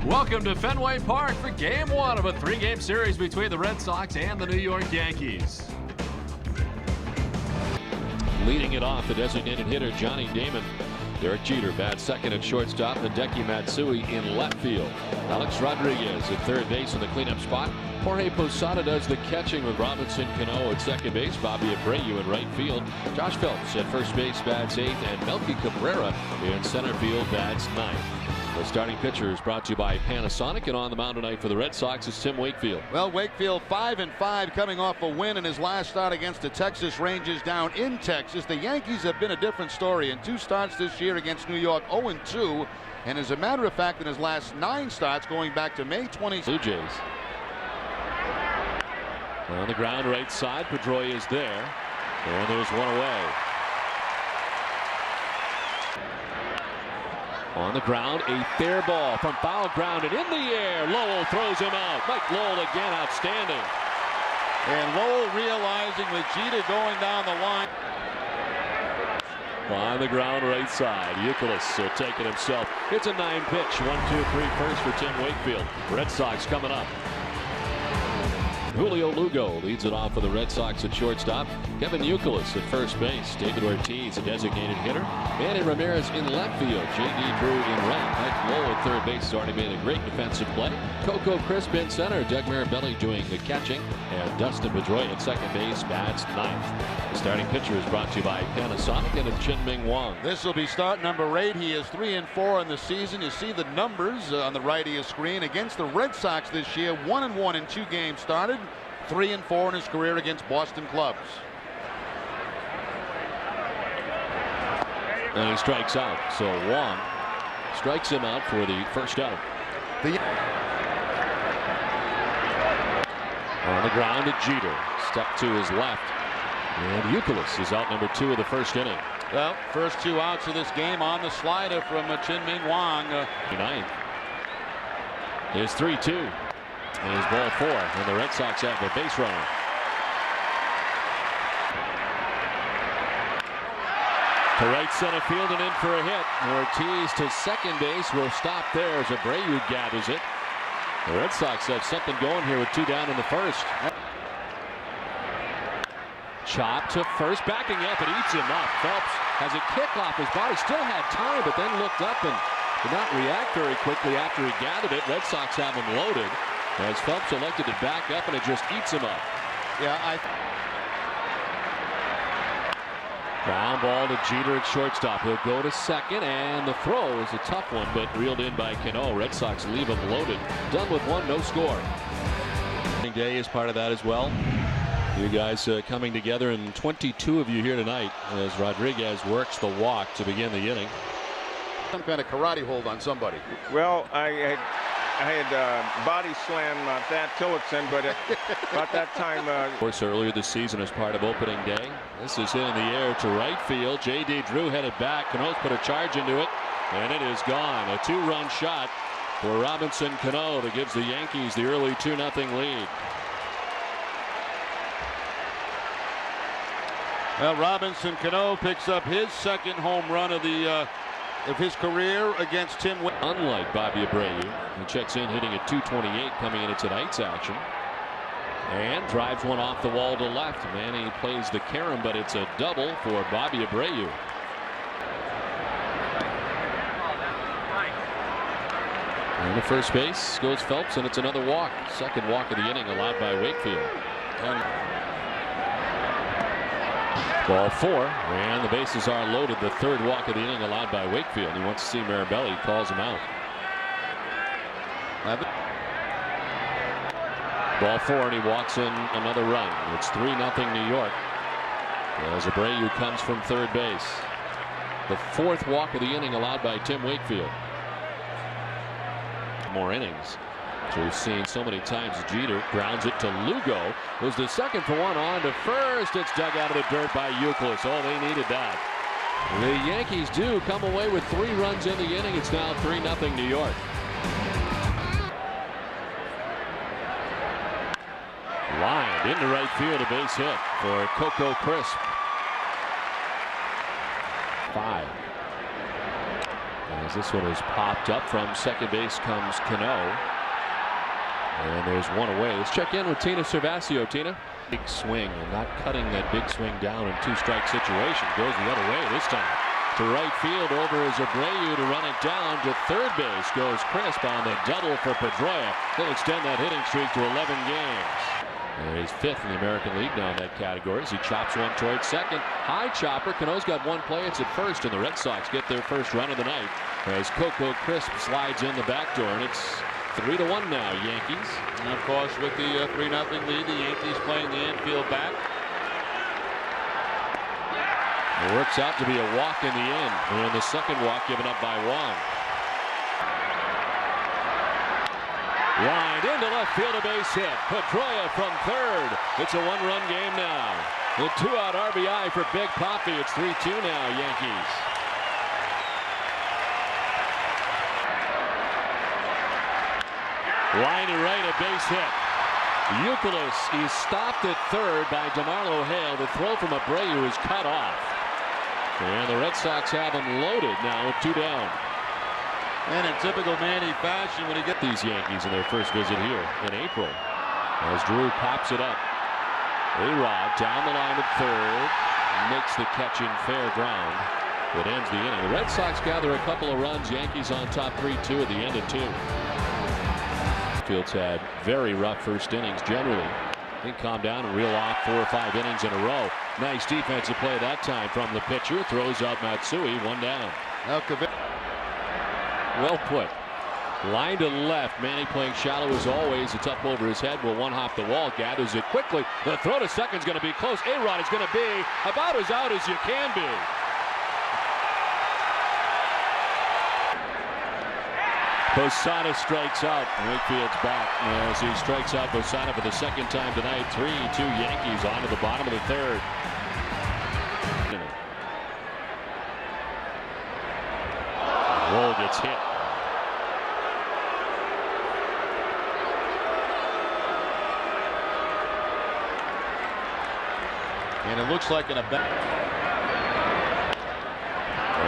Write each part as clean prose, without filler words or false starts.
Welcome to Fenway Park for Game 1 of a 3-game series between the Red Sox and the New York Yankees. Leading it off, the designated hitter, Johnny Damon. Derek Jeter bats second at shortstop. Hideki Matsui in left field. Alex Rodriguez at third base in the cleanup spot. Jorge Posada does the catching with Robinson Cano at second base. Bobby Abreu in right field. Josh Phelps at first base bats eighth. And Melky Cabrera in center field bats ninth. The starting pitcher is brought to you by Panasonic, and on the mound tonight for the Red Sox is Tim Wakefield. Well, Wakefield 5-5 coming off a win in his last start against the Texas Rangers down in Texas. The Yankees have been a different story in 2 starts this year against New York, 0-2. And as a matter of fact, in his last 9 starts going back to May 20. Blue Jays. On the ground right side, Pedroia is there. And there's one away. On the ground, a fair ball from foul ground and in the air. Lowell throws him out. Mike Lowell again outstanding. And Lowell realizing with Jeter going down the line. On the ground right side, Youkilis will take it himself. It's a 9-pitch 1-2-3 first for Tim Wakefield. Red Sox coming up. Julio Lugo leads it off for the Red Sox at shortstop. Kevin Youkilis at first base. David Ortiz, a designated hitter. Manny Ramirez in left field. J.D. Drew in right. Mike Lowell at third base has already made a great defensive play. Coco Crisp in center. Doug Mirabelli doing the catching. And Dustin Pedroia at second base bats ninth. The starting pitcher is brought to you by Panasonic and Chin-Ming Wang. This will be start number 8. He is 3-4 in the season. You see the numbers on the right of your screen. Against the Red Sox this year, 1-1 in 2 games started. 3-4 in his career against Boston clubs. And he strikes out. So Wang strikes him out for the first out. On the ground to Jeter. Step to his left. And Youkilis is out number 2 of the first inning. Well, first 2 outs of this game on the slider from Chin-Ming Wang. Ninth. Here's 3-2. And his ball 4. And the Red Sox have a base runner. To right center field and in for a hit. Ortiz to second base will stop there as Abreu gathers it. The Red Sox have something going here with 2 down in the first. Chop to first, backing up, and eats him up. Phelps has a kick off his body, still had time, but then looked up and did not react very quickly after he gathered it. Red Sox have him loaded as Phelps elected to back up, and it just eats him up. Yeah, Ground ball to Jeter at shortstop. He'll go to second, and the throw is a tough one, but reeled in by Cano. Red Sox leave him loaded. Done with 1, no score. Day is part of that as well. You guys coming together, and 22 of you here tonight as Rodriguez works the walk to begin the inning. some kind of karate hold on somebody. Well, I had body slam Thad Tillotson, but about that time. Of course, earlier this season as part of opening day. This is hit in the air to right field. J.D. Drew headed back. Cano's put a charge into it, and it is gone. A 2-run shot for Robinson Cano that gives the Yankees the early 2-0 lead. Well, Robinson Cano picks up his second home run of his career against Tim. Unlike Bobby Abreu, who checks in hitting at .228 coming into tonight's action, and drives one off the wall to left. Manny plays the carom, but it's a double for Bobby Abreu. And to first base goes Phelps, and it's another walk. Second walk of the inning allowed by Wakefield. Ball 4, and the bases are loaded. The third walk of the inning allowed by Wakefield. He wants to see Mirabelli, calls him out. Ball 4, and he walks in another run. It's 3-0 New York as Abreu comes from third base. The fourth walk of the inning allowed by Tim Wakefield. More innings. So we've seen so many times. Jeter grounds it to Lugo, who's the second for one on to first. It's dug out of the dirt by Youkilis. Oh, they needed that. The Yankees do come away with 3 runs in the inning. It's now 3-0 New York. Lined into right field, a base hit for Coco Crisp. 5. As As this one is popped up from second base comes Cano. And there's one away. Let's check in with Tina Cervasio. Tina. Big swing and not cutting that big swing down in two-strike situation. Goes the other way this time. To right field over is Abreu to run it down. To third base goes Crisp on the double for Pedroia. They'll extend that hitting streak to 11 games. And he's fifth in the American League now in that category as he chops one towards second. High chopper. Cano's got one play. It's at first, and the Red Sox get their first run of the night as Coco Crisp slides in the back door, and it's 3-1 now, Yankees. And of course, with the 3-0 lead, the Yankees playing the infield back. It works out to be a walk in the end, and the second walk given up by Wong. Lined into left field, a base hit. Pedroia from third. It's a one-run game now. The two-out RBI for Big Poppy. It's 3-2 now, Yankees. Line to right, a base hit. Youkilis is stopped at third by DeMarlo Hale. The throw from Abreu is cut off. And the Red Sox have him loaded now with 2 down. And in typical Manny fashion, when he gets these Yankees in their first visit here in April, as Drew pops it up. A-Rod down the line at third, makes the catch in fair ground. It ends the inning. The Red Sox gather a couple of runs. Yankees on top 3-2 at the end of 2. Field's had very rough first innings generally. He calmed down and reel off 4 or 5 innings in a row. Nice defensive play that time from the pitcher. Throws out Matsui, 1 down. Well put. Line to left. Manny playing shallow as always. It's up over his head. Will one hop the wall. Gathers it quickly. The throw to second's going to be close. A-Rod is going to be about as out as you can be. Posada strikes out. Wakefield's back as he strikes out Posada for the second time tonight. 3-2 Yankees on to the bottom of the third. Roll gets hit. and it looks like an on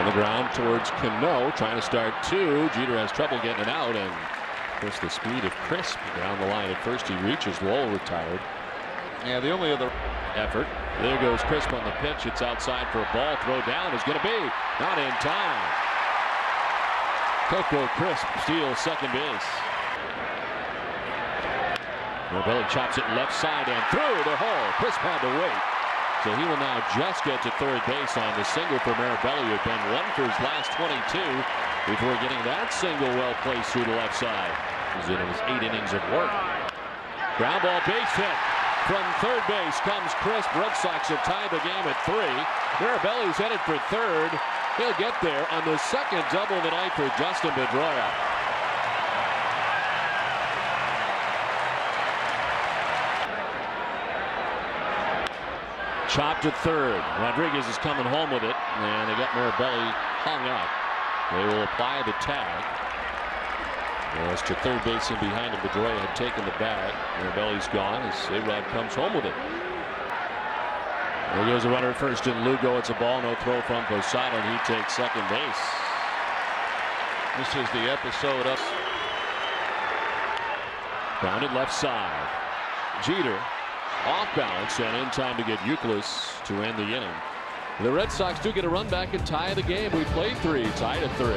the ground towards Cano, trying to start 2. Jeter has trouble getting it out, and of course the speed of Crisp down the line at first. He reaches. Lowell retired. Yeah, the only other effort. There goes Crisp on the pitch. It's outside for a ball. Throw down is going to be not in time. Coco Crisp steals second base. Norbelli chops it left side and through the hole. Crisp had to wait. So he will now just get to third base on the single for Mirabelli, who had been 1 for his last 22 before getting that single well placed through the left side. He's in his 8 innings of work. Ground ball base hit. From third base comes Crisp. Red Sox have tied the game at 3. Mirabelli's headed for third. He'll get there on the second double of the night for Justin Pedroia. Chopped to third. Rodriguez is coming home with it, and they got Mirabelli hung up. They will apply the tag. As to third base and behind him, Pedroia had taken the bag. Mirabelli's gone as A-Rod comes home with it. There goes the runner at first in Lugo. It's a ball, no throw from Posada, and he takes second base. This is the episode of grounded left side. Jeter off balance and in time to get Youkilis to end the inning. The Red Sox do get a run back and tie the game. We played 3, tied at 3.